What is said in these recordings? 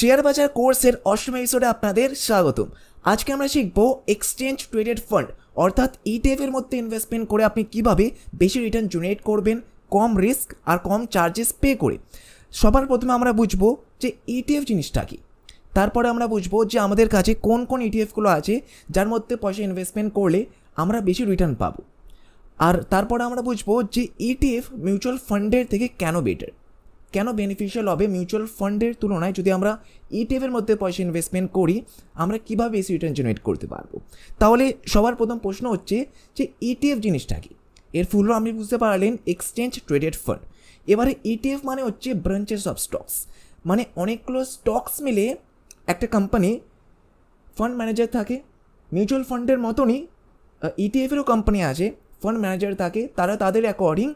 Share বাজার কোর্সের অষ্টম এপিসোডে আপনাদের স্বাগতম। আজকে আমরা শিখব এক্সচেঞ্জ ট্রেডেড ফান্ড অর্থাৎ ইটিএফ এর মধ্যে ইনভেস্টমেন্ট করে আপনি কিভাবে বেশি রিটার্ন জেনারেট করবেন কম রিস্ক আর কম চার্জেস পে করে। সবার প্রথমে আমরা বুঝবো যে ইটিএফ জিনিসটা কি, তারপরে আমরা বুঝবো যে আমাদের কাছে কোন কোন ইটিএফগুলো আছে যার মধ্যে পয়সা ইনভেস্টমেন্ট করলে আমরা বেশি রিটার্ন পাবো, আর তারপরে আমরা বুঝবো যে ইটিএফ মিউচুয়াল ফান্ডের থেকে কেন বেটার, কেন বেনিফিশিয়াল হবে মিউচুয়াল ফান্ডের তুলনায়। যদি আমরা ইটিএফের মধ্যে পয়সা ইনভেস্টমেন্ট করি আমরা কীভাবে বেশি রিটার্ন জেনারেট করতে পারবো। তাহলে সবার প্রথম প্রশ্ন হচ্ছে যে ইটিএফ জিনিসটা কি। এর ফুল আপনি বুঝতে পারলেন, এক্সচেঞ্জ ট্রেডেড ফান্ড। এবারে ইটিএফ মানে হচ্ছে ব্রাঞ্চেস অফ স্টকস, মানে অনেকগুলো স্টকস মিলে একটা কোম্পানি ফান্ড ম্যানেজার থাকে। মিউচুয়াল ফান্ডের মতনই ইটিএফেরও কোম্পানি আছে, ফান্ড ম্যানেজার থাকে, তারা তাদের অ্যাকর্ডিং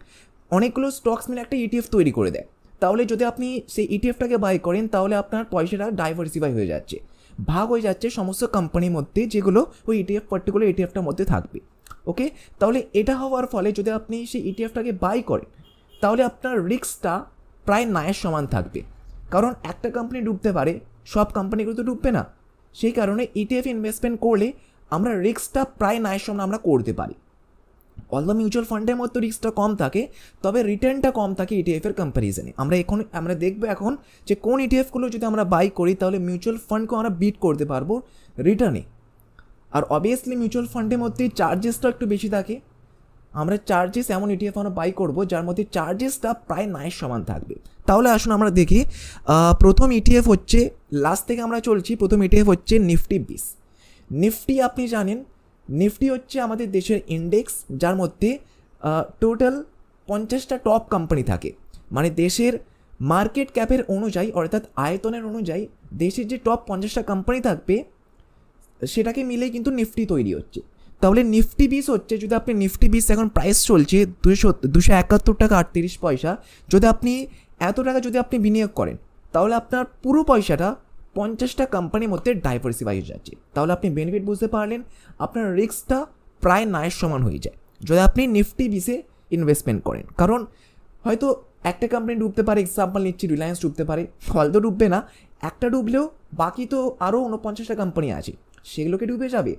অনেকগুলো স্টকস মিলে একটা ইটিএফ তৈরি করে দেয়। তাহলে যদি আপনি সেই ইটিএফটাকে বাই করেন তাহলে আপনার পয়সাটা ডাইভার্সিফাই হয়ে যাচ্ছে, ভাগ হয়ে যাচ্ছে সমস্ত কোম্পানির মধ্যে, যেগুলো ওই ইটিএফ পার্টিকুলার ইটিএফটার মধ্যে থাকবে। ওকে, তাহলে এটা হওয়ার ফলে যদি আপনি সেই ইটিএফটাকে বাই করেন তাহলে আপনার রিস্কটা প্রায় নায়ের সমান থাকবে, কারণ একটা কোম্পানি ডুবতে পারে, সব কোম্পানিগুলো তো ডুববে না। সেই কারণে ইটিএফ ইনভেস্টমেন্ট করলে আমরা রিস্কটা প্রায় নায়ের সমান আমরা করতে পারি। অলদো মিউচুয়াল ফান্ডের মধ্যে রিস্কটা কম থাকে, তবে রিটার্নটা কম থাকে ইটিএফের কম্প্যারিজনে। আমরা দেখবো এখন যে কোন ইটিএফগুলো যদি আমরা বাই করি তাহলে মিউচুয়াল ফান্ডকে আমরা বিট করতে পারবো রিটার্নে। আর অবভিয়াসলি মিউচুয়াল ফান্ডের মধ্যে চার্জেসটা একটু বেশি থাকে। আমরা চার্জেস এমন ইটিএফ আমরা বাই করবো যার মধ্যে চার্জেসটা প্রায় নায়ের সমান থাকবে। তাহলে আসুন আমরা দেখি, প্রথম ইটিএফ হচ্ছে, লাস্ট থেকে আমরা চলছি, প্রথম ইটিএফ হচ্ছে নিফটি 20। নিফটি আপনি জানেন, নিফটি হচ্ছে আমাদের দেশের ইন্ডেক্স যার মধ্যে টোটাল 50টা টপ কোম্পানি থাকে। মানে দেশের মার্কেট ক্যাপের অনুযায়ী অর্থাৎ আয়তনের অনুযায়ী দেশের যে টপ 50টা কোম্পানি থাকবে সেটাকে মিলেই কিন্তু নিফটি তৈরি হচ্ছে। তাহলে নিফটি 20 হচ্ছে, যদি আপনি নিফটি 20 এখন প্রাইস চলছে 271 টাকা 38 পয়সা, যদি আপনি এত টাকা যদি আপনি বিনিয়োগ করেন তাহলে আপনার পুরো পয়সাটা 50টা কোম্পানির মধ্যে ডাইভার্সিফাই হয়ে যাচ্ছে। তাহলে আপনি বেনিফিট বুঝতে পারলেন, আপনার রিস্কটা প্রায় নায়ের সমান হয়ে যায় যদি আপনি নিফটি 20-এ ইনভেস্টমেন্ট করেন। কারণ হয়তো একটা কোম্পানি ডুবতে পারে, এক্সাম্পল নিচ্ছি রিলায়েন্স ডুবতে পারে, হয়তো ডুববে না, একটা ডুবলেও বাকি তো আরও 49টা কোম্পানি আছে, সেগুলোকে ডুবে যাবে?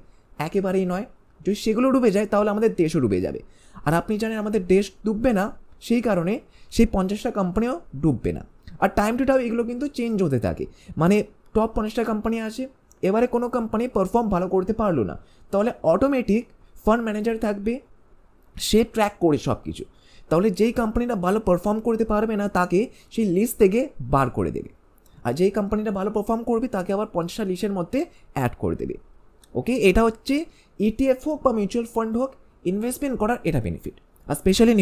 একেবারেই নয়। যদি সেগুলো ডুবে যায় তাহলে আমাদের দেশও ডুবে যাবে। আর আপনি জানেন আমাদের দেশ ডুববে না, সেই কারণে সেই 50টা কোম্পানিও ডুববে না। আর টাইম টু টাইম এগুলো কিন্তু চেঞ্জ হতে থাকে, মানে টপ 50টা কোম্পানি আছে, এবারে কোনো কোম্পানি পারফর্ম ভালো করতে পারলো না, তাহলে অটোমেটিক ফান্ড ম্যানেজার থাকবে, সে ট্র্যাক করে সব কিছু। তাহলে যেই কোম্পানিটা ভালো পারফর্ম করতে পারবে না তাকে সেই লিস্ট থেকে বার করে দেবে, আর যেই কোম্পানিটা ভালো পারফর্ম করবে তাকে আবার 50টা লিস্টের মধ্যে অ্যাড করে দেবে। ওকে, এটা হচ্ছে ইটিএফ হোক বা মিউচুয়াল ফান্ড হোক, ইনভেস্টমেন্ট করার এটা বেনিফিট, আর স্পেশালি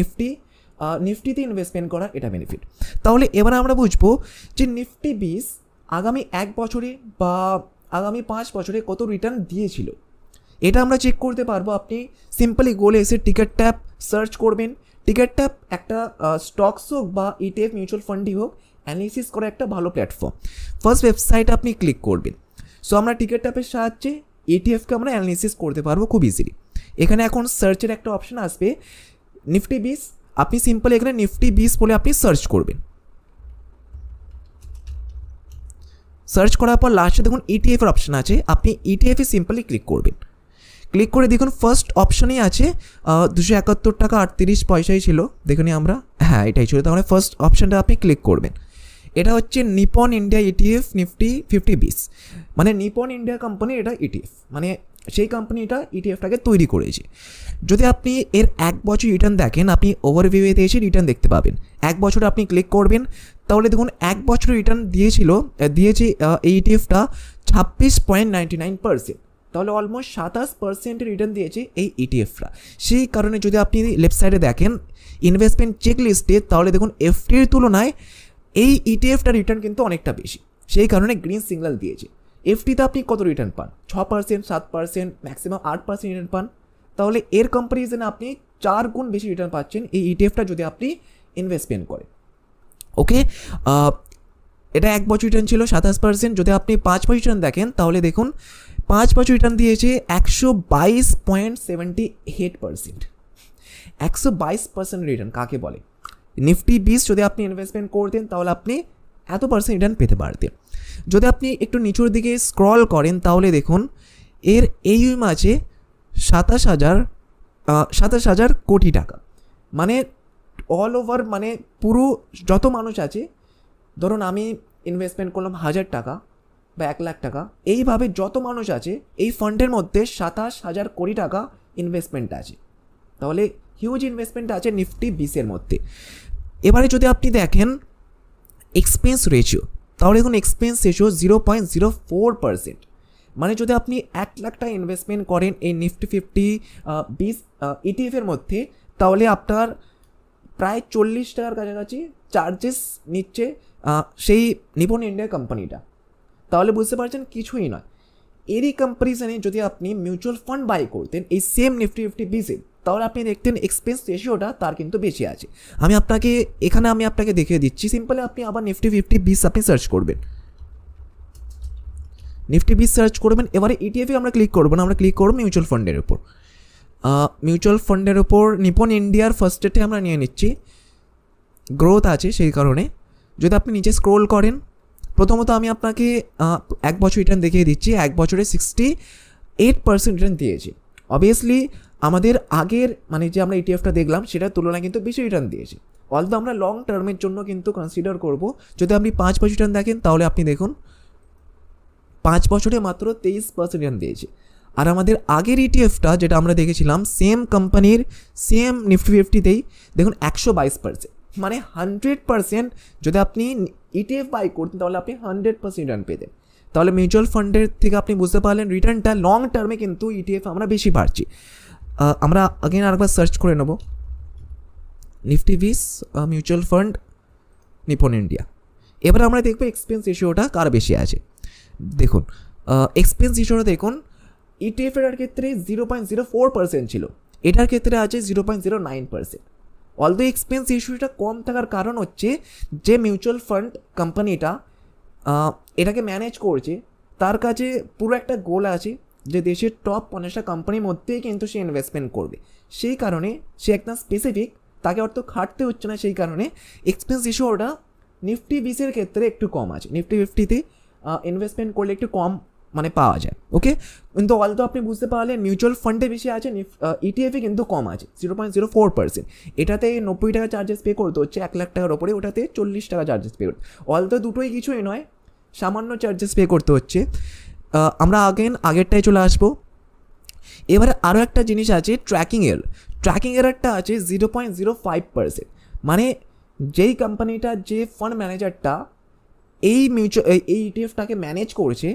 নিফটিতে ইনভেস্টমেন্ট করার এটা বেনিফিট। তাহলে এবার আমরা বুঝবো যে নিফটি 20 আগামী 1 বছরে বা আগামী 5 বছরে কত রিটার্ন দিয়েছিল, এটা আমরা চেক করতে পারবো। আপনি সিম্পলি গোলে এসে টিকেট ট্যাপ সার্চ করবেন। টিকেট ট্যাপ একটা স্টকস হোক বা ইটিএফ মিউচুয়াল ফান্ডই হোক, অ্যানালিসিস করা একটা ভালো প্ল্যাটফর্ম। ফার্স্ট ওয়েবসাইটে আপনি ক্লিক করবেন। সো আমরা টিকেট ট্যাপের সাহায্যে ইটিএফকে আমরা অ্যানালিসিস করতে পারবো খুব ইজিলি। এখানে এখন সার্চের একটা অপশান আসবে, নিফটি 20, আপনি সিম্পলি এখানে নিফটি 20 বলে আপনি সার্চ করবেন। সার্চ করার পর লাস্টে দেখুন ইটিএফের অপশান আছে, আপনি ইটিএফে সিম্পলি ক্লিক করবেন। ক্লিক করে দেখুন ফার্স্ট অপশানেই আছে 271 টাকা 38 পয়সাই ছিল, দেখুন আমরা, হ্যাঁ এটাই ছিল। তাহলে ফার্স্ট অপশানটা আপনি ক্লিক করবেন। এটা হচ্ছে নিপন ইন্ডিয়া ইটিএফ নিফটি 50-20, মানে নিপন ইন্ডিয়া কোম্পানি এটা ইটিএফ, মানে সেই কোম্পানিটা ইটিএফটাকে তৈরি করেছে। যদি আপনি এর 1 বছর রিটার্ন দেখেন, আপনি ওভারভিউতে এসে রিটার্ন দেখতে পাবেন। 1 বছরে আপনি ক্লিক করবেন, তাহলে দেখুন 1 বছর রিটার্ন দিয়েছে এই ইটিএফটা 26.99%, তাহলে অলমোস্ট 27% রিটার্ন দিয়েছে এই ইটিএফটা। সেই কারণে যদি আপনি লেফট সাইডে দেখেন ইনভেস্টমেন্ট চেক লিস্টে, তাহলে দেখুন এফটির তুলনায় এই ইটিএফটা রিটার্ন কিন্তু অনেকটা বেশি, সেই কারণে গ্রিন সিগন্যাল দিয়েছে। এফটিতে আপনি কত রিটার্ন পান? 6%, 7%, ম্যাক্সিমাম 8% রিটার্ন পান। তাহলে এর কম্পারিজনে আপনি 4 গুণ বেশি রিটার্ন পাচ্ছেন এই ইটিএফটা যদি আপনি ইনভেস্টমেন্ট করেন। ওকে, এটা 1 বছর রিটার্ন ছিল 27%। যদি আপনি 5 বছর রিটার্ন দেখেন তাহলে দেখুন 5 বছর রিটার্ন দিয়েছে 122.78%। 122% রিটার্ন কাকে বলে? নিফটি 20 যদি আপনি ইনভেস্টমেন্ট করতেন তাহলে আপনি এত পার্সেন্ট রিটার্ন পেতে পারতেন। যদি আপনি একটু নিচুর দিকে স্ক্রল করেন তাহলে দেখুন এর AUM আছে 27,000 কোটি টাকা। মানে অল ওভার, মানে পুরো যত মানুষ আছে, ধরুন আমি ইনভেস্টমেন্ট করলাম 1,000 টাকা বা 1,00,000 টাকা, এইভাবে যত মানুষ আছে এই ফান্ডের মধ্যে 27,000 কোটি টাকা ইনভেস্টমেন্ট আছে। তাহলে হিউজ ইনভেস্টমেন্ট আছে নিফটি 20-এর মধ্যে। এবারে যদি আপনি দেখেন এক্সপেন্স রেশিও, তাহলে দেখুন এক্সপেন্স রেশিও 0.04%। মানে যদি আপনি 1,00,000 টাকা ইনভেস্টমেন্ট করেন এই নিফটি 50-20 ETF-এর মধ্যে, তাহলে আপনার প্রায় 40 টাকার কাছাকাছি চার্জেস নিচ্ছে সেই নিপন ইন্ডিয়া কোম্পানিটা। তাহলে বুঝতে পারছেন কিছুই নয়। এরই কম্পারিজনে যদি আপনি মিউচুয়াল ফান্ড বাই করতেন এই সেম নিফটি 50-20-এ, তাহলে আপনি দেখতেন এক্সপেন্স রেশিওটা তার কিন্তু বেশি আছে। আমি আপনাকে দেখিয়ে দিচ্ছি। সিম্পলি আপনি আবার নিফটি 50-20 আপনি সার্চ করবেন, নিফটি 20 সার্চ করবেন। এবারে ETF আমরা ক্লিক করবো না, আমরা ক্লিক করবো মিউচুয়াল ফান্ডের উপর। মিউচুয়াল ফান্ডের ওপর নিপন ইন্ডিয়ার ফার্স্ট ডেটে আমরা নিয়ে নিচ্ছি, গ্রোথ আছে সেই কারণে। যদি আপনি নিচে স্ক্রোল করেন, প্রথমত আমি আপনাকে 1 বছর রিটার্ন দেখিয়ে দিচ্ছি। 1 বছরে 68% রিটার্ন দিয়েছে। অবভিয়াসলি আমাদের আগের মানে যে আমরা ETFটা দেখলাম সেটার তুলনায় কিন্তু বেশি রিটার্ন দিয়েছে। অলদো আমরা লং টার্মের জন্য কিন্তু কনসিডার করব। যদি আপনি 5 বছর রিটার্ন দেখেন তাহলে আপনি দেখুন 5 বছরে মাত্র 23% রিটার্ন দিয়েছে। আর আমাদের আগের ETFটা যেটা আমরা দেখেছিলাম সেম কোম্পানির সেম নিফটি 50-তেই দেখুন 122%। মানে 100% যদি আপনি ETF বাই করতেন তাহলে আপনি 100% রিটার্ন পেতেন। তাহলে মিউচুয়াল ফান্ডের থেকে আপনি বুঝতে পারলেন রিটার্নটা লং টার্মে কিন্তু ETF আমরা বেশি পাচ্ছি। আমরা আগেন আরেকবার সার্চ করে নেব Nifty 20 mutual fund Nipon India. এবার আমরা দেখবো এক্সপেন্স রেশিওটা কার বেশি আছে। দেখুন এক্সপেন্স রেশিওটা দেখুন ETF-এর ক্ষেত্রে 0.04% ছিল, এটার ক্ষেত্রে আছে 0.09%। অলদো এক্সপেন্স রেশিওটা কম থাকার কারণ হচ্ছে যে মিউচুয়াল ফান্ড কোম্পানিটা এটাকে ম্যানেজ করছে তার কাছে পুরো একটা গোল আছে যে দেশের টপ 50টা কোম্পানির মধ্যেই কিন্তু সে ইনভেস্টমেন্ট করবে। সেই কারণে সে একটা স্পেসিফিক, তাকে অর্থ খাটতে হচ্ছে না, সেই কারণে এক্সপেন্স রেশিওটা নিফটি 20-এর ক্ষেত্রে একটু কম আছে। নিফটি 50-তে ইনভেস্টমেন্ট করলে একটু কম মানে পাওয়া যায়। ওকে, কিন্তু অলদো আপনি বুঝতে পারলেন মিউচুয়াল ফান্ডে বেশি আছে, ETF-এ কিন্তু কম আছে 0.04%। এটাতে 90 টাকা চার্জেস পে করতে হচ্ছে 1,00,000 টাকার ওপরে, ওটাতে 40 টাকা চার্জেস পে করতে। অলদো দুটোই কিছুই নয়, সামান্য চার্জেস পে করতে হচ্ছে। আমরা আগেরটায় চলে আসবো। এবারে আরও একটা জিনিস আছে ট্র্যাকিং এরারটা আছে 0.05%। মানে যেই কোম্পানিটা, যে ফান্ড ম্যানেজারটা এই ETF-টাকে ম্যানেজ করছে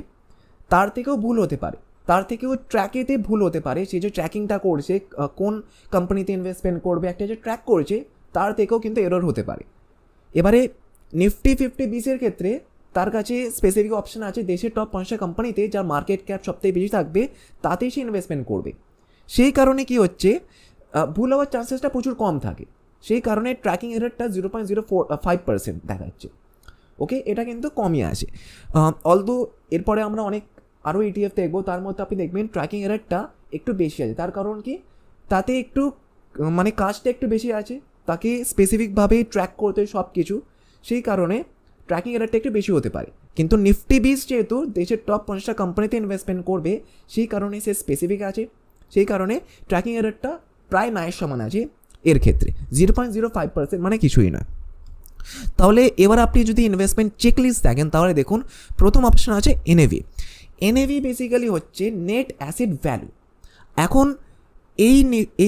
তার থেকেও ভুল হতে পারে, তার থেকেও ট্র্যাকেতে ভুল হতে পারে। সে যে ট্র্যাকিংটা করছে কোন কোম্পানিতে ইনভেস্টমেন্ট করবে একটা যে ট্র্যাক করছে তার থেকেও কিন্তু এরর হতে পারে। এবারে নিফটি 50-20-এর ক্ষেত্রে তার কাছে স্পেসিফিক অপশান আছে দেশের টপ 50টা কোম্পানিতে যার মার্কেট ক্যাপ সবথেকে বেশি থাকবে তাতেই সে ইনভেস্টমেন্ট করবে। সেই কারণে কি হচ্ছে ভুল হওয়ার চান্সেসটা প্রচুর কম থাকে। সেই কারণে ট্র্যাকিং এরারটা 0.05% দেখাচ্ছে। ওকে, এটা কিন্তু কমই আছে। অলদো এরপরে আমরা অনেক আরও ETF দেখবো, তার মধ্যে আপনি দেখবেন ট্র্যাকিং এরারটা একটু বেশি আছে। তার কারণ কি, তাতে একটু মানে কাজটা একটু বেশি আছে, তাকে স্পেসিফিকভাবে ট্র্যাক করতে সব কিছু, সেই কারণে ট্র্যাকিং এরারটা একটু বেশি হতে পারে। কিন্তু নিফটি 20 যেহেতু দেশের টপ 50টা কোম্পানিতে ইনভেস্টমেন্ট করবে সেই কারণে সে স্পেসিফিক আছে, সেই কারণে ট্র্যাকিং এরারটা প্রায় 9 সমান আছে এর ক্ষেত্রে। 0.05% মানে কিছুই না। তাহলে এবার আপনি যদি ইনভেস্টমেন্ট চেকলিস্ট দেখেন তাহলে দেখুন প্রথম অপশন আছে NAV বেসিক্যালি হচ্ছে নেট অ্যাসেট ভ্যালু। এখন এই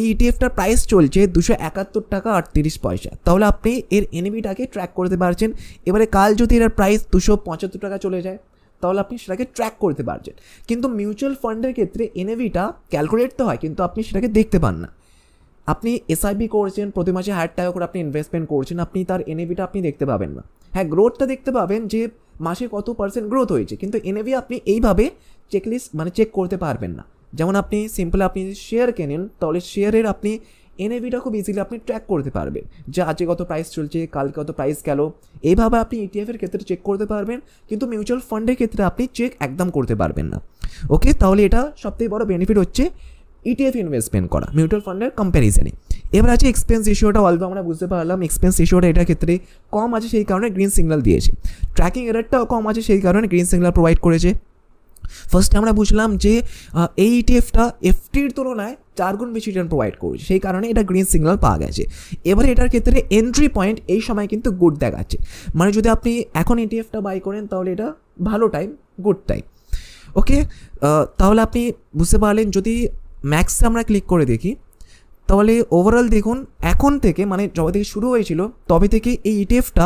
ETF-টার প্রাইস চলছে 271 টাকা 38 পয়সা। তাহলে আপনি এর NAV-টাকে ট্র্যাক করতে পারছেন। এবারে কাল যদি এর প্রাইস 275 টাকা চলে যায় তাহলে আপনি সেটাকে ট্র্যাক করতে পারছেন। কিন্তু মিউচুয়াল ফান্ডের ক্ষেত্রে NAV-টা ক্যালকুলেট তো হয় কিন্তু আপনি সেটাকে দেখতে পান না। আপনি SIP করছেন, প্রতি মাসে 1000 টাকা করে আপনি ইনভেস্টমেন্ট করছেন, আপনি তার NAV-টা আপনি দেখতে পাবেন না। হ্যাঁ, গ্রোথটা দেখতে পাবেন যে মাসে কত % গ্রোথ হয়েছে, কিন্তু NAV আপনি এইভাবে চেকলিস্ট মানে চেক করতে পারবেন না। যেমন আপনি সিম্পলি আপনি শেয়ার কেনেন তাহলে শেয়ারের আপনি NAV-টা খুব ইজিলি আপনি ট্র্যাক করতে পারবেন যে আজকে কত প্রাইস চলছে, কালকে কত প্রাইস গেল। এইভাবে আপনি ETF-এর ক্ষেত্রে চেক করতে পারবেন, কিন্তু মিউচুয়াল ফান্ডের ক্ষেত্রে আপনি চেক একদম করতে পারবেন না। ওকে, তাহলে এটা সবথেকে বড় বেনিফিট হচ্ছে ইটিএফ ইনভেস্টমেন্ট করা মিউচুয়াল ফান্ডের কম্প্যারিজনে। এবার আছে এক্সপেন্স রেশিওটা অল্প আমরা বুঝতে পারলাম, এক্সপেন্স রেশিওটা এটার ক্ষেত্রে কম আছে, সেই কারণে গ্রিন সিগন্যাল দিয়েছে। ট্র্যাকিং এরারটাও কম আছে, সেই কারণে গ্রিন সিগন্যাল প্রোভাইড করেছে। ফার্স্টে আমরা বুঝলাম যে এই ইটিএফটা এফটির তুলনায় 4 গুণ বেশি রিটার্ন প্রোভাইড করছে, সেই কারণে এটা গ্রিন সিগন্যাল পাওয়া গেছে। এবারে এটার ক্ষেত্রে এন্ট্রি পয়েন্ট এই সময় কিন্তু গুড দেখাচ্ছে, মানে যদি আপনি এখন ইটিএফটা বাই করেন তাহলে এটা ভালো টাইম, গুড টাইম। ওকে, তাহলে আপনি বুঝতে পারলেন। যদি ম্যাক্সে আমরা ক্লিক করে দেখি তাহলে ওভারঅল দেখুন এখন থেকে মানে যবে থেকে শুরু হয়েছিল তবে থেকে এই ইটিএফটা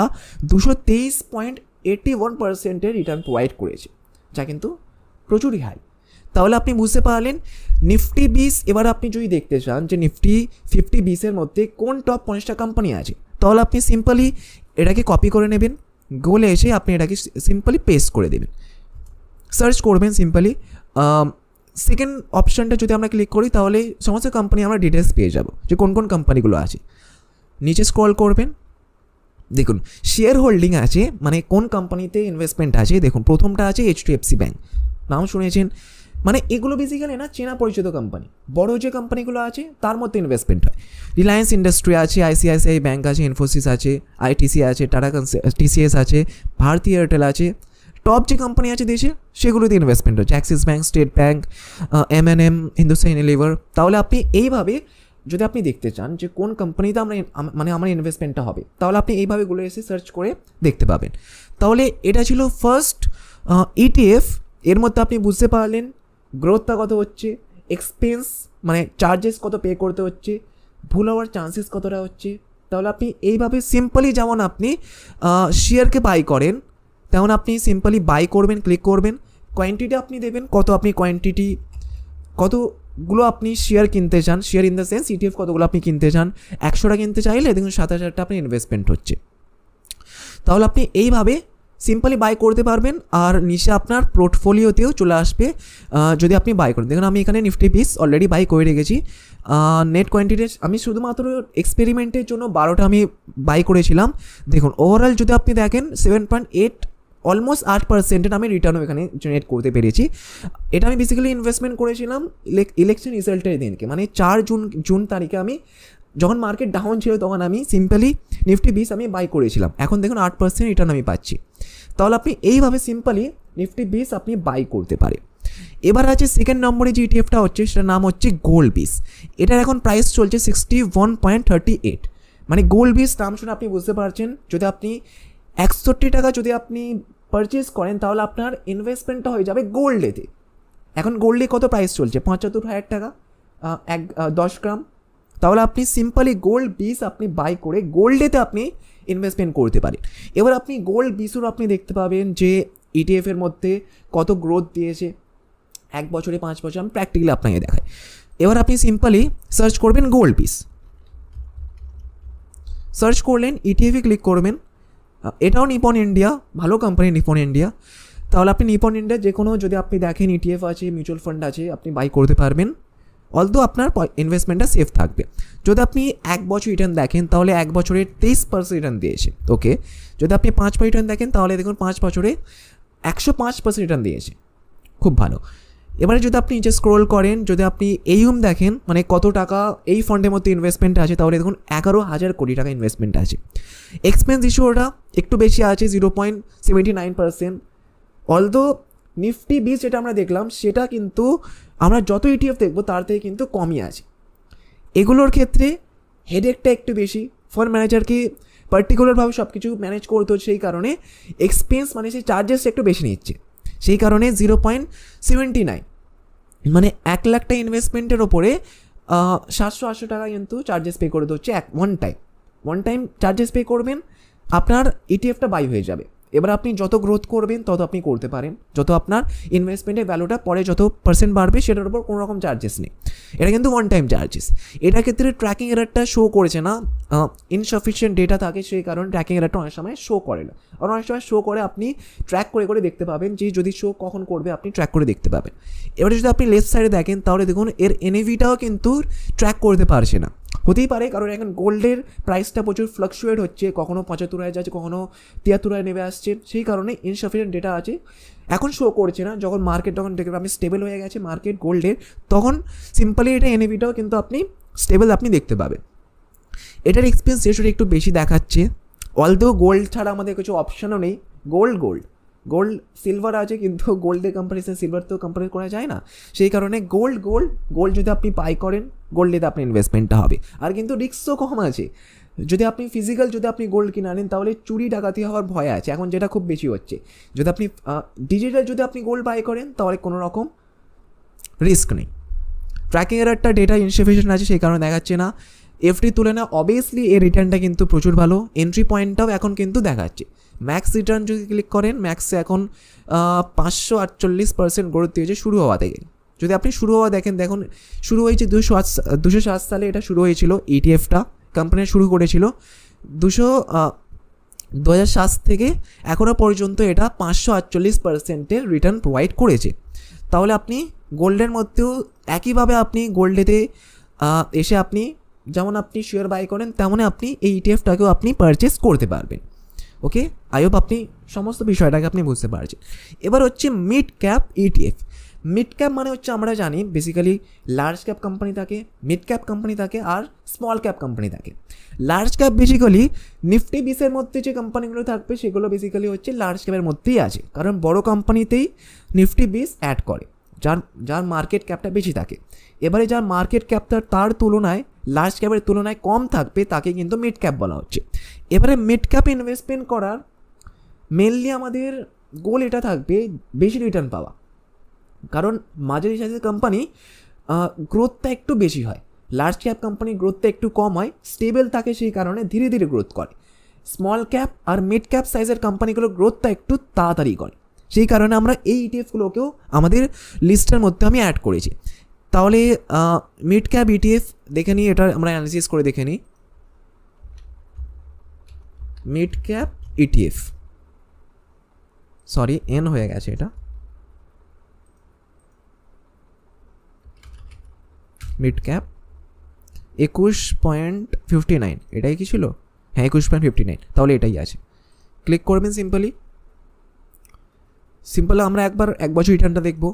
223.81% রিটার্ন প্রোভাইড করেছে, যা কিন্তু প্রচুরই হাই। তাহলে আপনি বুঝতে পারলেন নিফটি 20। এবার আপনি যদি দেখতে চান যে নিফটি 50-20-এর মধ্যে কোন টপ 50টা কোম্পানি আছে, তাহলে আপনি সিম্পলি এটাকে কপি করে নেবেন, গুগলে এসে আপনি এটাকে সিম্পলি পেস্ট করে দেবেন, সার্চ করবেন সিম্পলি। সেকেন্ড অপশানটা যদি আমরা ক্লিক করি তাহলে সমস্ত কোম্পানি আমরা ডিটেলস পেয়ে যাব যে কোন কোন কোম্পানিগুলো আছে। নিচে স্ক্রল করবেন, দেখুন শেয়ার হোল্ডিং আছে, মানে কোন কোম্পানিতে ইনভেস্টমেন্ট আছে। দেখুন প্রথমটা আছে HDFC ব্যাঙ্ক, নাম শুনেছেন, মানে এগুলো বেসিক্যালি না চেনা পরিচিত কোম্পানি, বড় যে কোম্পানিগুলো আছে তার মধ্যে ইনভেস্টমেন্ট হয়। রিলায়েন্স ইন্ডাস্ট্রি আছে, ICICI ব্যাঙ্ক আছে, ইনফোসিস আছে, ITC আছে, টাটা TCS আছে, ভারতী এয়ারটেল আছে। টপ যে কোম্পানি আছে দেশে সেগুলোতে ইনভেস্টমেন্ট হচ্ছে, Axis bank, state bank, M&M, Hindustan Unilever. তাহলে আপনি এইভাবে যদি আপনি দেখতে চান যে কোন কোম্পানিতে মানে আমার ইনভেস্টমেন্টটা হবে, তাহলে আপনি এইভাবে গুলো এসে সার্চ করে দেখতে পাবেন। তাহলে এটা ছিল ফার্স্ট ETF। এর মধ্যে আপনি বুঝতে পারলেন গ্রোথটা কত হচ্ছে, এক্সপেন্স মানে চার্জেস কত পে করতে হচ্ছে, ভুল হওয়ার চান্সেস কতটা হচ্ছে। তাহলে আপনি এইভাবে সিম্পলি যেমন আপনি শেয়ারকে বাই করেন তেমন আপনি সিম্পলি বাই করবেন, ক্লিক করবেন, কোয়ান্টিটি আপনি দেবেন কত, আপনি কোয়ান্টিটি কতগুলো আপনি শেয়ার কিনতে চান, share in the sense ETF কতগুলো আপনি কিনতে চান। 100টা কিনতে চাইলে দেখুন 7000টা আপনার ইনভেস্টমেন্ট হচ্ছে। তাহলে আপনি এইভাবে সিম্পলি বাই করতে পারবেন, আর নিচে আপনার পোর্টফোলিওতেও চলে আসবে যদি আপনি বাই করেন। দেখুন আমি এখানে নিফটি 20 অলরেডি বাই করে রেখেছি। নেট কোয়ান্টিটি আমি শুধুমাত্র এক্সপেরিমেন্টের জন্য 12টা আমি বাই করেছিলাম। দেখুন ওভারঅল যদি আপনি দেখেন 7.8 অলমোস্ট 8% আমি রিটার্নও এখানে জেনারেট করতে পেরেছি। এটা আমি বেসিক্যালি ইনভেস্টমেন্ট করেছিলাম ইলেকশন রেজাল্টের দিনকে, মানে 4 জুন তারিখে আমি যখন মার্কেট ডাউন ছিল তখন আমি সিম্পলি নিফটি 20 আমি বাই করেছিলাম। এখন দেখুন 8% রিটার্ন আমি পাচ্ছি। তাহলে আপনি এইভাবে সিম্পলি নিফটি 20 আপনি বাই করতে পারেন। এবার আছে সেকেন্ড নম্বরে যে ইটিএফটা হচ্ছে সেটার নাম হচ্ছে গোল্ড 20। এটার এখন প্রাইস চলছে 61.38। মানে গোল্ড 20 নাম শুনে আপনি বুঝতে পারছেন যদি আপনি 61 টাকা যদি আপনি পারচেস করেন তাহলে আপনার ইনভেস্টমেন্টটা হয়ে যাবে গোল্ডেতে। এখন গোল্ডে কত প্রাইস চলছে, 75,000 টাকা 10 গ্রাম। তাহলে আপনি সিম্পলি গোল্ড 20 আপনি বাই করে গোল্ডেতে আপনি ইনভেস্টমেন্ট করতে পারেন। এবার আপনি গোল্ড 20 আপনি দেখতে পাবেন যে ইটিএফের মধ্যে কত গ্রোথ দিয়েছে 1 বছরে 5 বছর, আমি প্র্যাকটিক্যালি আপনাকে দেখাই। এবার আপনি সিম্পলি সার্চ করবেন গোল্ড 20, সার্চ করলেন, ইটিএফে ক্লিক করবেন। এটাও নিপন ইন্ডিয়া, ভালো কোম্পানি নিপন ইন্ডিয়া। তাহলে আপনি নিপন ইন্ডিয়া যে কোনো যদি আপনি দেখেন ইটিএফ আছে, মিউচুয়াল ফান্ড আছে, আপনি বাই করতে পারবেন, অলদো আপনার ইনভেস্টমেন্টটা সেফ থাকবে। যদি আপনি 1 বছর রিটার্ন দেখেন তাহলে 1 বছরে 23% রিটার্ন দিয়েছে। ওকে, যদি আপনি 5 বছর রিটার্ন দেখেন তাহলে দেখুন 5 বছরে 105% রিটার্ন দিয়েছে, খুব ভালো। এবারে যদি আপনি নিচে স্ক্রোল করেন, যদি আপনি এইম দেখেন মানে কত টাকা এই ফান্ডের মধ্যে ইনভেস্টমেন্ট আছে, তাহলে দেখুন 11,000 কোটি টাকা ইনভেস্টমেন্ট আছে। এক্সপেন্স রেশিওটা একটু বেশি আছে 0.79%। অলদো নিফটি 20 যেটা আমরা দেখলাম সেটা কিন্তু আমরা যত ইটিএফ দেখবো তার থেকে কিন্তু কমই আছে। এগুলোর ক্ষেত্রে হেডেকটা একটু বেশি, ফান্ড ম্যানেজারকে পার্টিকুলারভাবে সব কিছু ম্যানেজ করতে হচ্ছে, সেই কারণে এক্সপেন্স মানে সেই চার্জেসটা একটু বেশি নিচ্ছে, সেই কারণে 0.79 মানে 1 লাখ টাকা ইনভেস্টমেন্টের ওপরে 700-800 টাকা কিন্তু চার্জেস পে করতে হচ্ছে। ওয়ান টাইম চার্জেস পে করবেন, আপনার ইটিএফটা বাই হয়ে যাবে। এবার আপনি যত গ্রোথ করবেন তত আপনি করতে পারেন, যত আপনার ইনভেস্টমেন্টের ভ্যালুটা পরে যত পার্সেন্ট বাড়বে সেটার উপর কোনো রকম চার্জেস নেই। এটা কিন্তু ওয়ান টাইম চার্জেস। এটার ক্ষেত্রে ট্র্যাকিং এরারটা শো করেছে না, ইনসাফিসিয়েন্ট ডেটা থাকে, সেই কারণে ট্র্যাকিং এরারটা অনেক সময় শো করে না। আর অনেক সময় শো করে, আপনি ট্র্যাক করে করে দেখতে পাবেন যে যদি শো কখন করবে আপনি ট্র্যাক করে দেখতে পাবেন। এবারে যদি আপনি লেফট সাইডে দেখেন তাহলে দেখুন এর এনএভিটাও কিন্তু ট্র্যাক করতে পারছে না, হতেই পারে, কারণ এখন গোল্ডের প্রাইসটা প্রচুর ফ্লাকচুয়েট হচ্ছে, কখনো 75,000 যাচ্ছে, কখনো 73,000 নেমে আসছে, সেই কারণে ইনসাফিসিয়েন্ট ডেটা আছে, এখন শো করছে না। যখন মার্কেট যখন দেখবেন আপনি স্টেবল হয়ে গেছে মার্কেট গোল্ডের, তখন সিম্পলি এটা এনএভিটাও কিন্তু আপনি স্টেবল আপনি দেখতে পাবেন। এটার এক্সপেন্স রেশিওটা একটু বেশি দেখাচ্ছে, অলদো গোল্ড ছাড়া আমাদের কিছু অপশানও নেই। গোল্ড সিলভার আছে, কিন্তু গোল্ডের কম্পারিজন সিলভার তো কম্পারিজ করা যায় না, সেই কারণে গোল্ড যদি আপনি বাই করেন, গোল্ডেতে আপনার ইনভেস্টমেন্টটা হবে। আর কিন্তু রিস্কও কম আছে। যদি আপনি ফিজিক্যাল যদি আপনি গোল্ড কিনে আনেন, তাহলে চুরি ডাকাতি হওয়ার ভয় আছে এখন, যেটা খুব বেশি হচ্ছে। যদি আপনি ডিজিটাল যদি আপনি গোল্ড বাই করেন, তাহলে কোনো রকম রিস্ক নেই। ট্র্যাকিংয়ের একটা ডেটা ইনসাফিসিয়েন্ট আছে, সেই কারণে দেখাচ্ছে না। এফডির তুলনায় অবভিয়াসলি এর রিটার্নটা কিন্তু প্রচুর ভালো, এন্ট্রি পয়েন্টটাও এখন কিন্তু দেখাচ্ছে। ম্যাক্স রিটার্ন যদি ক্লিক করেন, ম্যাক্সে এখন 548% গ্রোথ দিয়েছে শুরু হওয়া থেকে। যদি আপনি শুরু হওয়া দেখুন শুরু হয়েছে 207 সালে, এটা শুরু হয়েছিল ইটিএফটা, কোম্পানি শুরু করেছিল 2007 থেকে এখনও পর্যন্ত এটা 548%-এর রিটার্ন প্রোভাইড করেছে। তাহলে আপনি গোল্ডের মধ্যেও একইভাবে আপনি গোল্ডেতে এসে আপনি যেমন আপনি শেয়ার বাই করেন, তেমনই আপনি এই ইটিএফটাকেও আপনি পারচেস করতে পারবেন। ওকে, আই হোপ আপনি সমস্ত বিষয়টাকে আপনি বুঝতে পারছেন। এবার হচ্ছে mid cap ETF. Mid cap মানে হচ্ছে আমরা জানি বেসিক্যালি লার্জ ক্যাপ কোম্পানি থাকে, মিড ক্যাপ কোম্পানি থাকে, আর স্মল ক্যাপ কোম্পানি থাকে। লার্জ ক্যাপ বেসিক্যালি নিফটি 20-এর মধ্যে যে কোম্পানিগুলো থাকবে সেগুলো বেসিক্যালি হচ্ছে লার্জ ক্যাপের মধ্যেই আছে, কারণ বড় কোম্পানিতেই নিফটি 20 অ্যাড করে, যার মার্কেট ক্যাপটা বেশি থাকে। এবারে যার মার্কেট ক্যাপটা তার তুলনায় লার্জ ক্যাপের তুলনায় কম থাকবে, তাকে কিন্তু মিড ক্যাপ বলা হচ্ছে। এবারে মিড ক্যাপ ইনভেস্টমেন্ট করার মেনলি আমাদের গোল এটা থাকবে বেশি রিটার্ন পাওয়া, কারণ মাঝারি সাইজের কোম্পানি গ্রোথটা একটু বেশি হয়, লার্জ ক্যাপ কোম্পানি গ্রোথটা একটু কম হয়, স্টেবল থাকে, সেই কারণে ধীরে ধীরে গ্রোথ করে। স্মল ক্যাপ আর মিড ক্যাপ সাইজের কোম্পানিগুলো গ্রোথটা একটু তাড়াতাড়ি করে, সেই কারণে আমরা এই ইটিএফগুলোকেও আমাদের লিস্টের মধ্যে আমি অ্যাড করেছি। তাহলে মিড ক্যাপ ইটিএফ দেখে নিই, এটা আমরা অ্যানালিসিস করে দেখে নিই। Mid cap ETF, sorry N হয়ে গেছে, এটা মিড ক্যাপ 21.59, এটাই কি ছিল? হ্যাঁ 21.59, তাহলে এটাই আছে। ক্লিক করবেন সিম্পল আমরা এক বছর রিটার্নটা দেখবো।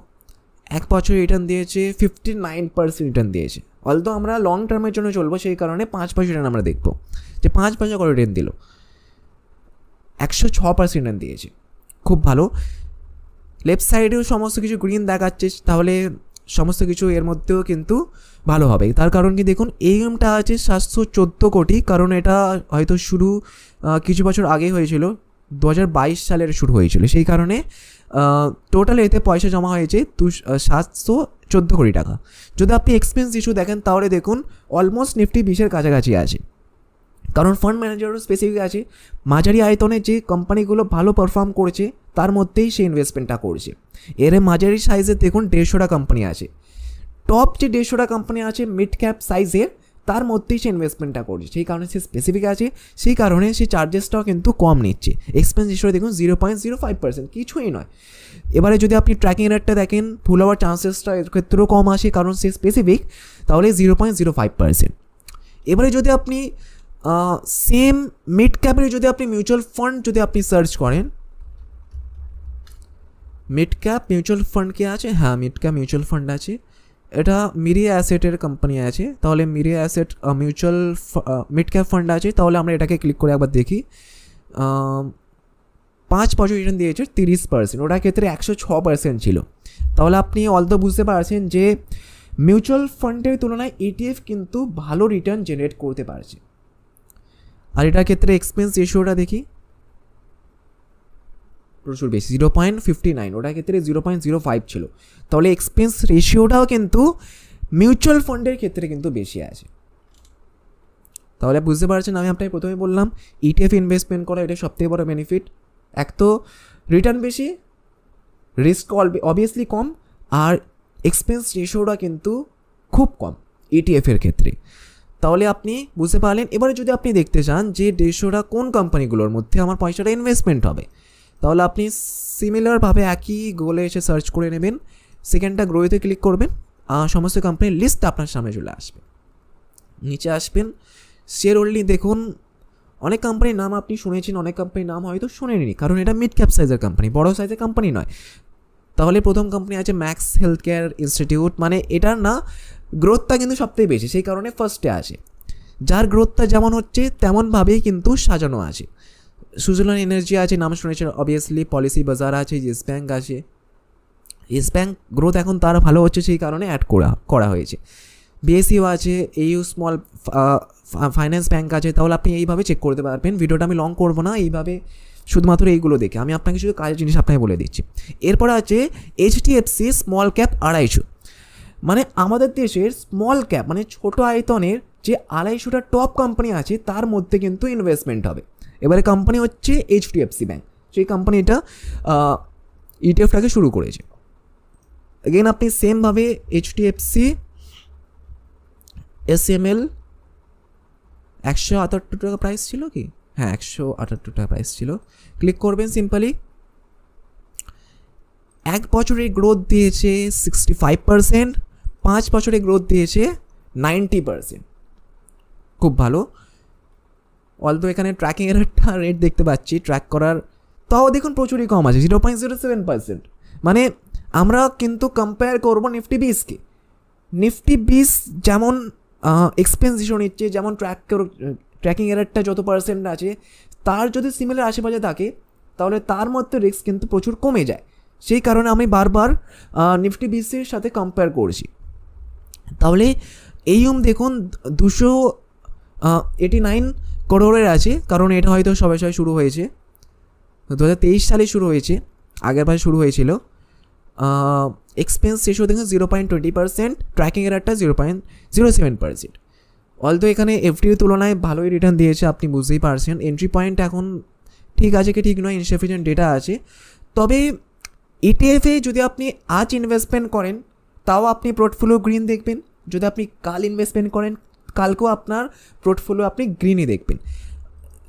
এক বছর রিটার্ন দিয়েছে 59% রিটার্ন দিয়েছে। অলদো আমরা লং টার্মের জন্য চলবো, সেই কারণে 5 বছর রিটার্ন আমরা দেখবো যে 5 বছর করে রিটার্ন দিল। 106% রিটার্ন দিয়েছে, খুব ভালো। লেফট সাইডেও সমস্ত কিছু গ্রিন দেখাচ্ছে, তাহলে সমস্ত কিছু এর মধ্যেও কিন্তু ভালো হবে। তার কারণ কি দেখুন, এমটা আছে 714 কোটি, কারণ এটা হয়তো শুরু কিছু বছর আগে হয়েছিল, 2022 সালের শুরু হয়েছিল, সেই কারণে টোটাল এতে পয়সা জমা হয়েছে 714 কোটি টাকা। যদি আপনি এক্সপেন্স ইস্যু দেখেন, তাহলে দেখুন অলমোস্ট নিফটি 20-এর কাছাকাছি আছে, কারণ ফান্ড ম্যানেজারও স্পেসিফিক আছে। মাঝারি আয়তনে যে কোম্পানিগুলো ভালো পারফর্ম করেছে তার মধ্যেই সে ইনভেস্টমেন্টটা করছে। এর মাঝারি সাইজের দেখুন 150টা কোম্পানি আছে, টপ যে 150টা কোম্পানি আছে মিড ক্যাপ সাইজের, তার মধ্যেই সে ইনভেস্টমেন্টটা করছে, সেই কারণে সে স্পেসিফিক আছে, সেই কারণে সে চার্জেসটাও কিন্তু কম নিচ্ছে। এক্সপেন্স হিসেবে দেখুন 0.05%, কিছুই নয়। এবারে যদি আপনি ট্র্যাকিং রেটটা দেখেন, ভুল হওয়ার চান্সেসটা এর ক্ষেত্রেও কম আসে, কারণ সে স্পেসিফিক, তাহলে 0.05%। এবারে যদি আপনি সেম মিড ক্যাপের যদি আপনি মিউচুয়াল ফান্ড যদি আপনি সার্চ করেন, মিড ক্যাপ মিউচুয়াল ফান্ড কি আছে? হ্যাঁ, মিড ক্যাপ মিউচুয়াল ফান্ড আছে, এটা মিরিয়া অ্যাসেটের কোম্পানি আছে, তাহলে Mirae asset mutual mid cap fund আছে। তাহলে আমরা এটাকে ক্লিক করে একবার দেখি। 5 বছর রিটার্ন দিয়েছে 30%, ওটার ক্ষেত্রে 106% ছিল। তাহলে আপনি অলদো বুঝতে পারছেন যে মিউচুয়াল ফান্ডের তুলনায় ইটিএফ কিন্তু ভালো রিটার্ন জেনারেট করতে পারছে। আর এটার ক্ষেত্রে এক্সপেন্স রেশিওটা দেখি, প্রচুর বেশি, 0.59, ওটার ক্ষেত্রে 0.05 ছিল। তাহলে এক্সপেন্স রেশিওটাও কিন্তু মিউচুয়াল ফান্ডের ক্ষেত্রে কিন্তু বেশি আছে। তাহলে বুঝতে পারছেন, আমি আপনাকে প্রথমে বললাম ইটিএফ ইনভেস্টমেন্ট করা এটা সবথেকে বড় বেনিফিট। এক তো রিটার্ন বেশি, রিস্ক অবভিয়াসলি কম, আর এক্সপেন্স রেশিওটা কিন্তু খুব কম ইটিএফের ক্ষেত্রে। তাহলে আপনি বুঝতে পারলেন। এবারে যদি আপনি দেখতে চান যে রেশিওটা কোন কোম্পানিগুলোর মধ্যে আমার পয়সাটা ইনভেস্টমেন্ট হবে, তাহলে আপনি সিমিলারভাবে একই গোলে এসে সার্চ করে নেবেন, সেকেন্ডটা গ্রোতে ক্লিক করবেন, সমস্ত কোম্পানির লিস্ট আপনার সামনে চলে আসবে। নিচে আসবেন, শেয়ার হোল্ডিং দেখুন অনেক কোম্পানির নাম আপনি শুনেছেন, অনেক কোম্পানির নাম হয়তো শুনেননি, কারণ এটা মিড ক্যাপ সাইজের কোম্পানি, বড় সাইজের কোম্পানি নয়। তাহলে প্রথম কোম্পানি আছে ম্যাক্স হেলথ কেয়ার ইনস্টিটিউট, মানে এটার না গ্রোথটা কিন্তু সবথেকে বেশি, সেই কারণে ফার্স্টে আছে। যার গ্রোথটা যেমন হচ্ছে তেমনভাবেই কিন্তু সাজানো আছে। সুজলন এনার্জি আছে, নাম শুনেছেন অবভিয়াসলি। পলিসি বাজার আছে, ইয়েস ব্যাঙ্ক আছে। ইয়েস ব্যাঙ্ক গ্রোথ এখন তার ভালো হচ্ছে, সেই কারণে অ্যাড করা হয়েছে। বিএসইউ আছে, এইউ স্মল ফাইন্যান্স ব্যাঙ্ক আছে। তাহলে আপনি এইভাবে চেক করতে পারবেন। ভিডিওটা আমি লং করবো না, এইভাবে শুধুমাত্র এইগুলো দেখে আমি আপনাকে শুধু কাজের জিনিস আপনাকে বলে দিচ্ছি। এরপরে আছে এইচডিএফসি স্মল ক্যাপ 250, মানে আমাদের দেশের স্মল ক্যাপ মানে ছোটো আয়তনের যে 250টা টপ কোম্পানি আছে তার মধ্যে কিন্তু ইনভেস্টমেন্ট হবে। এবারে কোম্পানি হচ্ছে এইচডিএফসি ব্যাঙ্ক, সেই কোম্পানিটা ইটিএফটাকে শুরু করেছে। এগেন আপনি সেমভাবে এইচডিএফসি এসএমএল 178 টাকা প্রাইস ছিল কি, হ্যাঁ 178 টাকা প্রাইস ছিল, ক্লিক করবেন। সিম্পলি 1 বছরে গ্রোথ দিয়েছে 65%, 5 বছরে গ্রোথ দিয়েছে 90%, খুব ভালো। অলদো এখানে ট্র্যাকিংয়ের একটা রেট দেখতে পাচ্ছি ট্র্যাক করার, তাও দেখুন প্রচুরই কম আছে 0.07%। মানে আমরা কিন্তু কম্পেয়ার করবো নিফটি 20কে। নিফটি 20 যেমন এক্সপেন্স ইস্যু নিচ্ছে, যেমন ট্র্যাকিং এরারটা যত পার্সেন্ট আছে তার যদি সিমিলার আশেপাশে থাকে তাহলে তার মধ্যে রিস্ক কিন্তু প্রচুর কমে যায়। সেই কারণে আমি বারবার নিফটি 20-এর সাথে কম্পেয়ার করছি। তাহলে এইম দেখুন 289 করোড়ের আছে, কারণ এটা হয়তো সবে শুরু হয়েছে, 2023 সালে শুরু হয়েছে, আগের বার শুরু হয়েছিল। এক্সপেন্স রেশিও দেখুন 0.20%, ট্র্যাকিং এরারটা 0.07%। অলতো এখানে এফডির তুলনায় ভালোই রিটার্ন দিয়েছে, আপনি বুঝতেই পারছেন। এন্ট্রি পয়েন্ট এখন ঠিক আছে কি ঠিক নয়, ইনসাফিসিয়েন্ট ডেটা আছে। তবে ইটিএফে যদি আপনি আজ ইনভেস্টমেন্ট করেন তাও আপনি পোর্টফোলিও গ্রিন দেখবেন, যদি আপনি কাল ইনভেস্টমেন্ট করেন কালকেও আপনার পোর্টফোলিও আপনি গ্রিনই দেখবেন।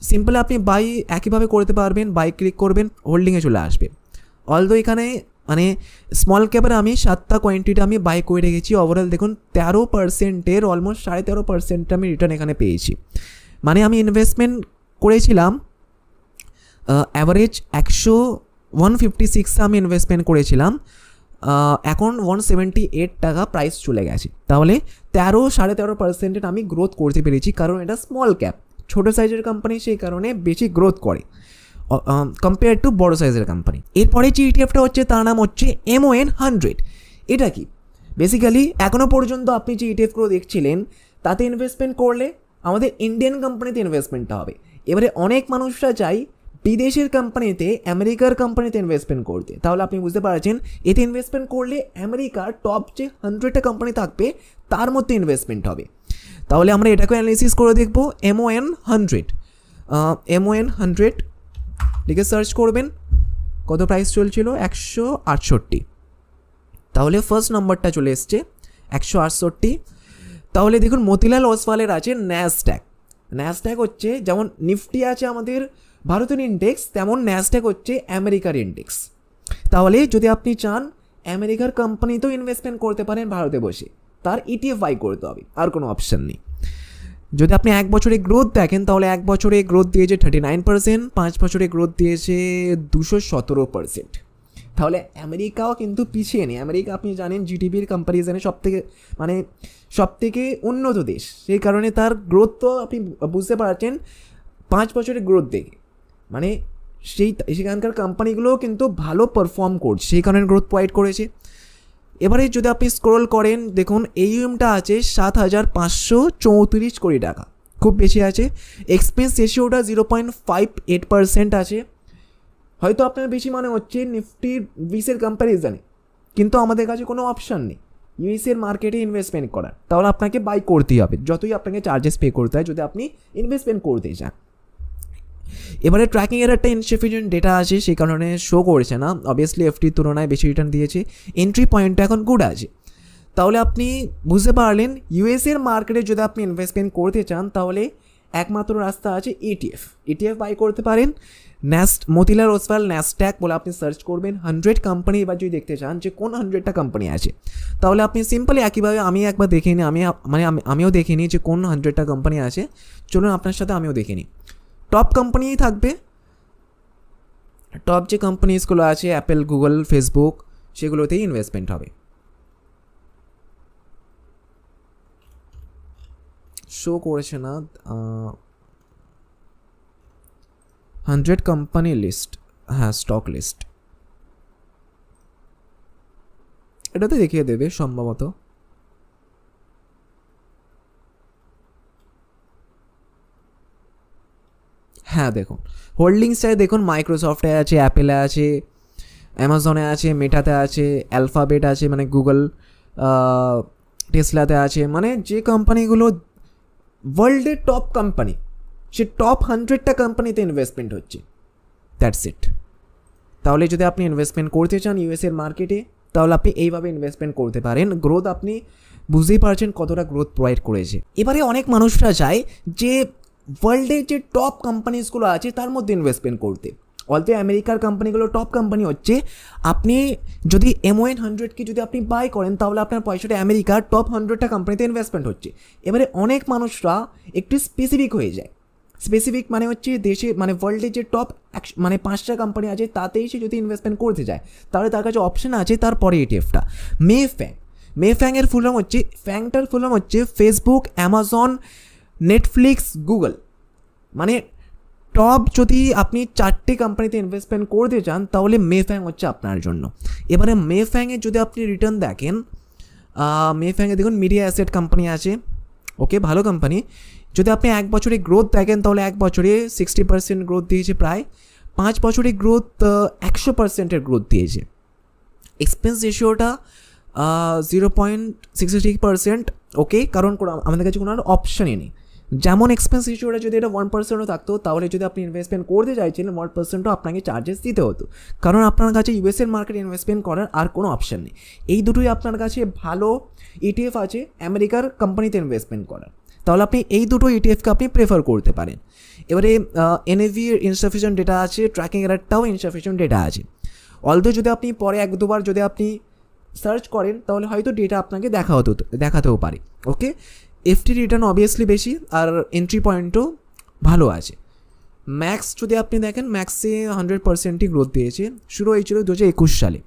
সিম্পলি আপনি বাই একইভাবে করতে পারবেন, বাই ক্লিক করবেন, হোল্ডিংয়ে চলে আসবে। অলদো এখানে মানে স্মল ক্যাপের আমি 7টা কোয়ান্টিটি আমি বাই করে রেখেছি। ওভারঅল দেখুন 13%-এর অলমোস্ট 13.5% আমি রিটার্ন এখানে পেয়েছি। মানে আমি ইনভেস্টমেন্ট করেছিলাম অ্যাভারেজ 156 আমি ইনভেস্টমেন্ট করেছিলাম, এখন 178 টাকা প্রাইস চলে গেছে। তাহলে 13.5% আমি গ্রোথ করতে পেরেছি, কারণ এটা স্মল ক্যাপ, ছোটো সাইজের কোম্পানি, সেই কারণে বেশি গ্রোথ করে কম্পেয়ার টু বড়ো সাইজের কোম্পানি। এরপরে যে ইটিএফটা হচ্ছে তার নাম হচ্ছে MON100। এটা কি বেসিক্যালি এখনও পর্যন্ত আপনি যে ইটিএফগুলো দেখছিলেন তাতে ইনভেস্টমেন্ট করলে আমাদের ইন্ডিয়ান কোম্পানিতে ইনভেস্টমেন্টটা হবে। এবারে অনেক মানুষরা চাই বিদেশের কোম্পানিতে, আমেরিকার কোম্পানিতে ইনভেস্টমেন্ট করতে। তাহলে আপনি বুঝতে পারছেন এতে ইনভেস্টমেন্ট করলে আমেরিকার টপ যে 100টা কোম্পানি থাকবে তার মধ্যে ইনভেস্টমেন্ট হবে। তাহলে আমরা এটাকে অ্যানালিসিস করে দেখব। MON100 লিখে সার্চ করবেন, কত প্রাইস চলছিল 168। তাহলে ফার্স্ট নাম্বারটা চলে এসছে 168। তাহলে দেখুন মতিলাল ওসওয়ালের আছে ন্যাসড্যাক হচ্ছে যেমন নিফটি আছে আমাদের ভারতের ইন্ডেক্স, তেমন ন্যাসড্যাক হচ্ছে আমেরিকার ইন্ডেক্স। তাহলে যদি আপনি চান আমেরিকার কোম্পানিতেও ইনভেস্টমেন্ট করতে পারেন ভারতে বসে, তার ইটিএফ বাই করতে হবে, আর কোনো অপশান নেই। যদি আপনি 1 বছরে গ্রোথ দেখেন তাহলে 1 বছরে গ্রোথ দিয়েছে 39%, 5 বছরে গ্রোথ দিয়েছে 217%। তাহলে আমেরিকাও কিন্তু পিছিয়ে নেই। আমেরিকা আপনি জানেন জিডিপির কম্প্যারিজনে সবথেকে উন্নত দেশ, সেই কারণে তার গ্রোথ তো আপনি বুঝতে পারছেন 5 বছরের গ্রোথ দেখে, মানে সেখানকার কোম্পানিগুলোও কিন্তু ভালো পারফর্ম করছে, সেই কারণে গ্রোথ প্রোভাইড করেছে। এবারে যদি আপনি স্ক্রোল করেন দেখুন এইউএমটা আছে 7,534 কোটি টাকা, খুব বেশি আছে। এক্সপেন্স রেশিওটা 0.58% আছে। হয়তো আপনার বেশি মনে হচ্ছে নিফটি 20-এর কম্প্যারিজনে, কিন্তু আমাদের কাছে কোনো অপশান নেই ইউএসের মার্কেটে ইনভেস্টমেন্ট করার। তাহলে আপনাকে বাই করতেই হবে, যতই আপনাকে চার্জেস পে করতে হয় যদি আপনি ইনভেস্টমেন্ট করতে চান। এবারে ট্র্যাকিংয়ের একটা ইনসাফিসিয়েন্ট ডেটা আছে, সেই কারণে শো করছে না। অবভিয়াসলি এফটির তুলনায় বেশি রিটার্ন দিয়েছে, এন্ট্রি পয়েন্টটা এখন গুড আছে। তাহলে আপনি বুঝতে পারলেন ইউএসের মার্কেটে যদি আপনি ইনভেস্টমেন্ট করতে চান তাহলে একমাত্র রাস্তা আছে ইটিএফ বাই করতে পারেন। মতিলাল ওসওয়াল ন্যাসড্যাক বলে আপনি সার্চ করবেন 100 কোম্পানি। এবার যদি দেখতে চান যে কোন 100টা কোম্পানি আছে, তাহলে আপনি সিম্পলি একইভাবে আমি একবার দেখে নিই, আমিও দেখে নিই যে কোন 100টা কোম্পানি আছে। চলুন আপনার সাথে আমিও দেখে নিই। টপ কোম্পানিই থাকবে, টপ যে কোম্পানিজগুলো আছে অ্যাপেল, গুগল, ফেসবুক, সেগুলোতেই ইনভেস্টমেন্ট হবে। শো করেছে না 100 কোম্পানি লিস্ট, হ্যাঁ স্টক লিস্ট, এটাতে দেখিয়ে দেবে সম্ভবত। হ্যাঁ দেখুন হোল্ডিংসটায় দেখুন, মাইক্রোসফটে আছে, অ্যাপেলে আছে, অ্যামাজনে আছে, মেটাতে আছে, অ্যালফাবেট আছে মানে গুগল, টেসলাতে আছে, মানে যে কোম্পানিগুলো ওয়ার্ল্ডের টপ কোম্পানি, সে টপ 100টা কোম্পানিতে ইনভেস্টমেন্ট হচ্ছে, দ্যাটস ইট। তাহলে যদি আপনি ইনভেস্টমেন্ট করতে চান ইউএসের মার্কেটে, তাহলে আপনি এইভাবে ইনভেস্টমেন্ট করতে পারেন। গ্রোথ আপনি বুঝতেই পারছেন কতটা গ্রোথ প্রোভাইড করেছে। এবারে অনেক মানুষরা চায় যে ওয়ার্ল্ডের যে টপ কোম্পানিজগুলো আছে তার মধ্যে ইনভেস্টমেন্ট করতে। অলতো আমেরিকার কোম্পানিগুলো টপ কোম্পানি হচ্ছে, আপনি যদি MON 100কে যদি আপনি বাই করেন তাহলে আপনার পয়সাটা আমেরিকার টপ 100টা কোম্পানিতে ইনভেস্টমেন্ট হচ্ছে। এবারে অনেক মানুষরা একটু স্পেসিফিক হয়ে যায়। স্পেসিফিক মানে হচ্ছে দেশে মানে ওয়ার্ল্ডে যে টপ মানে 5টা কোম্পানি আছে তাতেই সে যদি ইনভেস্টমেন্ট করতে যায়, তাহলে তার কাছে অপশন আছে তারপরে ETFটা মেফ্যাংয়ের ফুল ফর্ম হচ্ছে, ফ্যাংটার ফুল ফর্ম হচ্ছে ফেসবুক, অ্যামাজন, নেটফ্লিক্স, গুগল, মানে টপ যদি আপনি 4টে কোম্পানিতে ইনভেস্টমেন্ট করতে চান তাহলে মেফ্যাং হচ্ছে আপনার জন্য। এবারে মেফ্যাংয়ে যদি আপনি রিটার্ন দেখেন, মেফ্যাংয়ে দেখুন মিডিয়া অ্যাসেট কোম্পানি আছে, ওকে ভালো কোম্পানি। যদি আপনি 1 বছরে গ্রোথ দেখেন তাহলে 1 বছরে 60% গ্রোথ দিয়েছে, প্রায় 5 বছরে গ্রোথ 100%-এর গ্রোথ দিয়েছে। এক্সপেন্স রেশিওটা 0.63%, ওকে, কারণ আমাদের কাছে কোনো আর অপশানই নেই। যেমন এক্সপেন্স রেশিওটা যদি এটা 1%ও থাকতো তাহলে যদি আপনি ইনভেস্টমেন্ট করতে চাইছিলেন 1%ও আপনাকে চার্জেস দিতে হতো, কারণ আপনার কাছে ইউএসের মার্কেট ইনভেস্টমেন্ট করার আর কোনো অপশান নেই। এই দুটোই আপনার কাছে ভালো ETF আছে আমেরিকার কোম্পানিতে ইনভেস্টমেন্ট করার, তাহলে আপনি এই দুটো ETFকে আপনি প্রেফার করতে পারেন। এবারে NAV এর ইনসাফিসিয়েন্ট ডেটা আছে, ট্র্যাকিং এরারটাও ইনসাফিসিয়েন্ট ডেটা আছে। অলদো যদি আপনি পরে 1-2বার যদি আপনি সার্চ করেন তাহলে হয়তো ডেটা আপনাকে দেখাতেও পারে, ওকে। FT রিটার্ন অবভিয়াসলি বেশি, আর এন্ট্রি পয়েন্টও ভালো আছে। ম্যাক্স যদি আপনি দেখেন, ম্যাক্সে 100%ই গ্রোথ দিয়েছে, শুরু হয়েছিল 2021 সালে,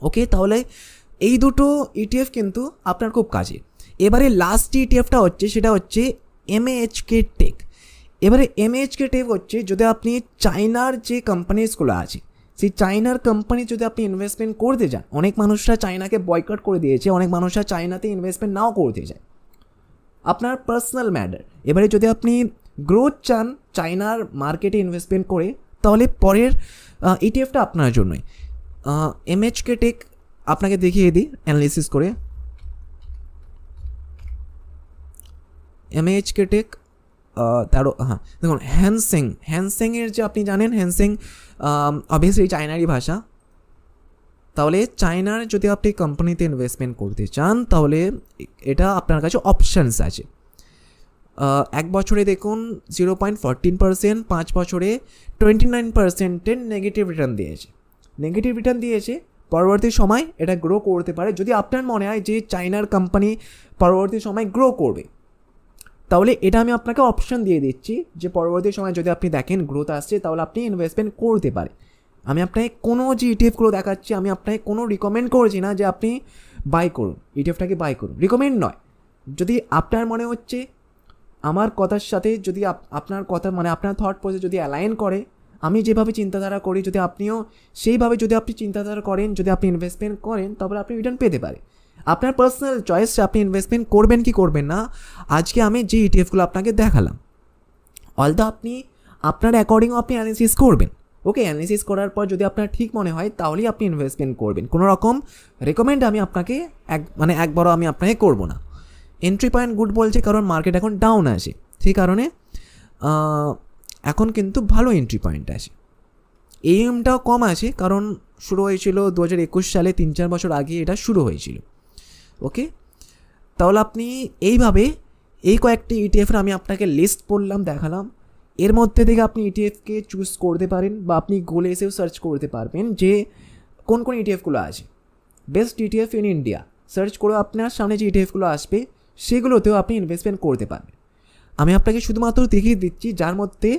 ওকে। তাহলে এই দুটো ETF কিন্তু আপনার খুব কাজে। এবারে লাস্ট ETFটা হচ্ছে, সেটা হচ্ছে MAHK টেক। এবারে MAHK টেক হচ্ছে যদি আপনি চায়নার যে কোম্পানিজগুলো আছে সেই চায়নার কোম্পানি যদি আপনি ইনভেস্টমেন্ট করতে যান, অনেক মানুষরা চায়নাকে বয়কট করে দিয়েছে, অনেক মানুষরা চায়নাতে ইনভেস্টমেন্ট নাও করতে চায়, আপনার পার্সোনাল ম্যাটার। এবারে যদি আপনি গ্রোথ চান চায়নার মার্কেটে ইনভেস্টমেন্ট করে, তাহলে পরের ETFটা আপনার জন্যই। MAHK টেক আপনাকে দেখিয়ে দিই অ্যানালিসিস করে। MAHK টেক তারও, হ্যাঁ দেখুন হ্যানসেংয়ের যে আপনি জানেন হ্যানসেং অবভিয়াসলি চায়নারই ভাষা। তাহলে চায়নার যদি আপনি কোম্পানিতে ইনভেস্টমেন্ট করতে চান তাহলে এটা আপনার কাছে অপশানস আছে। 1 বছরে দেখুন 0.14%, 5 বছরে 29%-এর নেগেটিভ রিটার্ন দিয়েছে। পরবর্তী সময় এটা গ্রো করতে পারে যদি আপনার মনে হয় যে চায়নার কোম্পানি পরবর্তী সময় গ্রো করবে, তাহলে এটা আমি আপনাকে অপশন দিয়ে দিচ্ছি যে পরবর্তী সময় যদি আপনি দেখেন গ্রোথ আসছে তাহলে আপনি ইনভেস্টমেন্ট করতে পারে। আমি আপনাকে কোনো যে ETFগুলো দেখাচ্ছি আমি আপনাকে কোনো রিকমেন্ড করছি না যে আপনি বাই করুন, ETFটাকে বাই করুন, রিকমেন্ড নয়। যদি আপনার মনে হচ্ছে আমার কথার সাথে যদি আপনার কথা মানে আপনার থট প্রসেস যদি অ্যালাইন করে, আমি যেভাবে চিন্তাধারা করি যদি আপনিও সেইভাবে যদি আপনি চিন্তাধারা করেন, যদি আপনি ইনভেস্টমেন্ট করেন তাহলে আপনি রিটার্ন পেতে পারে। আপনার পার্সোনাল চয়েস আপনি ইনভেস্টমেন্ট করবেন কি করবেন না। আজকে আমি যে ETFগুলো আপনাকে দেখালাম, অলদো আপনি আপনার অ্যাকর্ডিংও আপনি অ্যানালিসিস করবেন, ওকে। অ্যানালিসিস করার পর যদি আপনার ঠিক মনে হয় তাহলেই আপনি ইনভেস্টমেন্ট করবেন। কোনো রকম রেকমেন্ড আমি আপনাকে একবারও আমি আপনাকে করবো না। এন্ট্রি পয়েন্ট গুড বলছে কারণ মার্কেট এখন ডাউন আছে, সেই কারণে এখন কিন্তু ভালো এন্ট্রি পয়েন্ট আছে। AUMটাও কম আছে কারণ শুরু হয়েছিল 2021 সালে, 3-4 বছর আগে এটা শুরু হয়েছিল, ওকে। তাহলে আপনি এইভাবে এই কয়েকটি ETFের আমি আপনাকে লিস্ট বললাম, দেখালাম। এর মধ্যে থেকে আপনি ইটিএফকে চুজ করতে পারেন বা আপনি গুগলে এসেও সার্চ করতে পারবেন যে কোন কোন ইটিএফগুলো আছে, best ETF in India search করে আপনার সামনে যে ইটিএফগুলো আসবে সেগুলোতেও আপনি ইনভেস্টমেন্ট করতে পারবেন। আমি আপনাকে শুধুমাত্র দেখিয়ে দিচ্ছি যার মধ্যে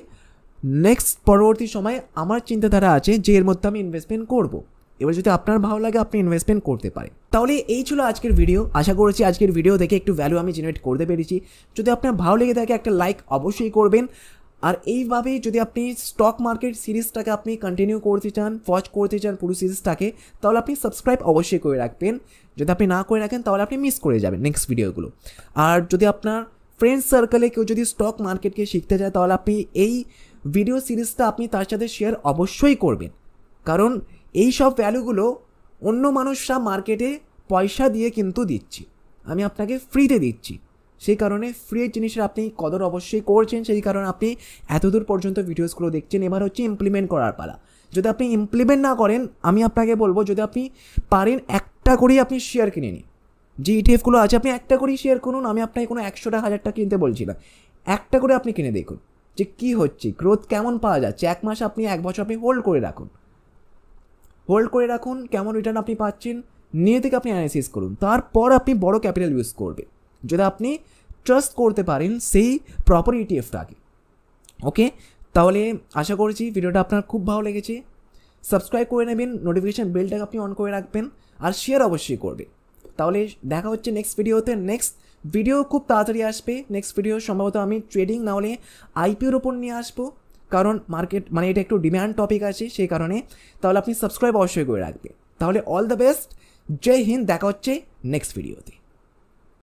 নেক্সট পরবর্তী সময় আমার চিন্তাধারা আছে যে এর মধ্যে আমি ইনভেস্টমেন্ট করব। এবার যদি আপনার ভালো লাগে আপনি ইনভেস্টমেন্ট করতে পারেন। তাহলে এই ছিল আজকের ভিডিও। আশা করছি আজকের ভিডিও দেখে একটু ভ্যালু আমি জেনারেট করতে পেরেছি। যদি আপনার ভালো লেগে থাকে একটা লাইক অবশ্যই করবেন। আর এইভাবেই যদি আপনি স্টক মার্কেট সিরিজটাকে আপনি কন্টিনিউ করতে চান, ওয়াচ করতে চান পুরো সিরিজটাকে, তাহলে আপনি সাবস্ক্রাইব অবশ্যই করে রাখবেন। যদি আপনি না করে রাখেন তাহলে আপনি মিস করে যাবেন নেক্সট ভিডিওগুলো। আর যদি আপনার ফ্রেন্ডস সার্কেলে কেউ যদি স্টক মার্কেটকে শিখতে চায় তাহলে আপনি এই ভিডিও সিরিজটা আপনি তার সাথে শেয়ার অবশ্যই করবেন, কারণ এই সব ভ্যালুগুলো অন্য মানুষরা মার্কেটে পয়সা দিয়ে কিন্তু দিচ্ছি, আমি আপনাকে ফ্রিতে দিচ্ছি। সেই কারণে ফ্রি জিনিসের আপনি কদর অবশ্যই করছেন, সেই কারণে আপনি এতদূর পর্যন্ত ভিডিওসগুলো দেখছেন। এবার হচ্ছে ইমপ্লিমেন্ট করার পালা। যদি আপনি ইমপ্লিমেন্ট না করেন, আমি আপনাকে বলবো যদি আপনি পারেন একটা করেই আপনি শেয়ার কিনে নিন। যে ইটিএফগুলো আছে আপনি একটা করেই শেয়ার করুন। আমি আপনাকে কোনো 100টা 1000টা কিনতে বলছি না, একটা করে আপনি কিনে দেখুন যে কী হচ্ছে, গ্রোথ কেমন পাওয়া যাচ্ছে। 1 মাস আপনি 1 বছর আপনি হোল্ড করে রাখুন, কেমন রিটার্ন আপনি পাচ্ছেন নিয়ে থেকে আপনি অ্যানালাইসিস করুন। তারপর আপনি বড় ক্যাপিটাল ইউজ করবেন যদি আপনি ট্রাস্ট করতে পারেন সেই প্রপার ইটিএফটাকে। ওকে, তাহলে আশা করছি ভিডিওটা আপনার খুব ভালো লেগেছে। সাবস্ক্রাইব করে নেবেন, নোটিফিকেশান বেলটাকে আপনি অন করে রাখবেন আর শেয়ার অবশ্যই করবে। তাহলে দেখা হচ্ছে নেক্সট ভিডিওতে। নেক্সট ভিডিও খুব তাড়াতাড়ি আসবে। নেক্সট ভিডিও সম্ভবত আমি ট্রেডিং না হলে আইপিওর ওপর নিয়ে আসবো, কারণ মার্কেট মানে এটা একটু ডিম্যান্ড টপিক আছে সেই কারণে। তাহলে আপনি সাবস্ক্রাইব অবশ্যই করে রাখবেন। তাহলে অল দ্য বেস্ট, জয় হিন্দ, দেখা হচ্ছে নেক্সট ভিডিওতে।